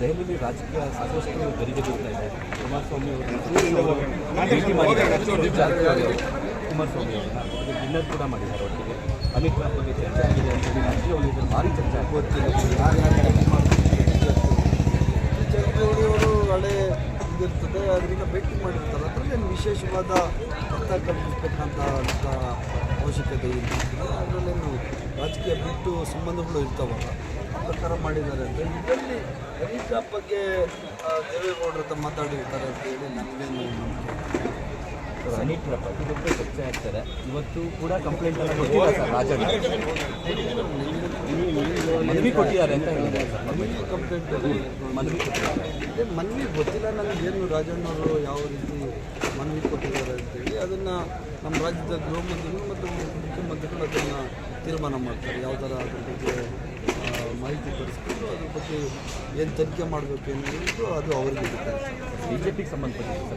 ದೆಹಲಿಯಲ್ಲಿ ರಾಜಕೀಯ ಸಾಕಷ್ಟು ಗರಿಗೆದರ್ತಾ ಇದೆ. ಕುಮಾರಸ್ವಾಮಿ ಅವರು ಭೇಟಿ ಮಾಡಿದ್ದಾರೆ, ಕುಮಾರಸ್ವಾಮಿ ಅವರನ್ನ ಡಿನ್ನರ್ ಕೂಡ ಮಾಡಿದ್ದಾರೆ. ಒಟ್ಟಿಗೆ ಅಮಿತ್ ಶಾ ಬಗ್ಗೆ ಚರ್ಚೆ ಆಗಿದೆ ಅಂತೇಳಿ ರಾಜ್ಯ ವಲಯದಲ್ಲಿ ಭಾರಿ ಚರ್ಚೆ ಜಾರಕಿಹೊಳಿ ಅವರು ಹಳೆ ಇದಿರ್ತದೆ, ಅದರಿಂದ ಭೇಟಿ ಮಾಡಿರ್ತಾರೆ. ಅದರಲ್ಲಿ ವಿಶೇಷವಾದ ಅರ್ಥ ಕಲ್ಪಿಸಬೇಕಂತ ಅವಶ್ಯಕತೆ ಇರ್ತದೆ. ಅದರಲ್ಲೇನು ರಾಜಕೀಯ ಬಿಟ್ಟು ಸಂಬಂಧಗಳು ಇರ್ತಾವಲ್ಲ, ಆ ಪ್ರಕಾರ ಮಾಡಿದ್ದಾರೆ ಅಂದರೆ ಇದರಲ್ಲಿ ಅಮಿತ್ ಶಾ ಬಗ್ಗೆ ದೇವೇಗೌಡರ ಹತ್ರ ಮಾತಾಡಿರ್ತಾರೆ ಅಂತೇಳಿ ನನಗೇನು ನಂಬಿಕೆ. ಅನಿಲ್ ಬಗ್ಗೆ ಚರ್ಚೆ ಆಗ್ತಾರೆ. ಇವತ್ತು ಕೂಡ ಕಂಪ್ಲೇಂಟ್ ಅನ್ನು ಕೊಟ್ಟಿಲ್ಲ ಸರ್. ರಾಜಣ್ಣ ಮನವಿ ಕೊಟ್ಟಿದ್ದಾರೆ ಅಂತ ಹೇಳಿದ್ದಾರೆ ಸರ್. ಕಂಪ್ಲೇಂಟ್ ಮನವಿ ಕೊಟ್ಟಿದ್ದಾರೆ. ಮನವಿ ಗೊತ್ತಿಲ್ಲ ನನಗೇನು ರಾಜಣ್ಣವರು ಯಾವ ರೀತಿ ಮನವಿ ಕೊಟ್ಟಿದ್ದಾರೆ ಅಂತೇಳಿ. ಅದನ್ನು ನಮ್ಮ ರಾಜ್ಯದ ಗೃಹ ಮಂತ್ರಿಗಳು ಮತ್ತು ಮುಖ್ಯಮಂತ್ರಿಗಳು ಅದನ್ನು ತೀರ್ಮಾನ ಮಾಡ್ತಾರೆ. ಯಾವ ಥರ ಅದ್ರ ಬಗ್ಗೆ ಮಾಹಿತಿ ಪಡಿಸ್ಕೊಂಡು ಅದ್ರ ಬಗ್ಗೆ ಏನು ತನಿಖೆ ಮಾಡಬೇಕು ಅನ್ನೋದು ಅದು ಅವರಿಗೆ ಬಿಜೆಪಿಗೆ ಸಂಬಂಧಪಟ್ಟಿದೆ ಸರ್.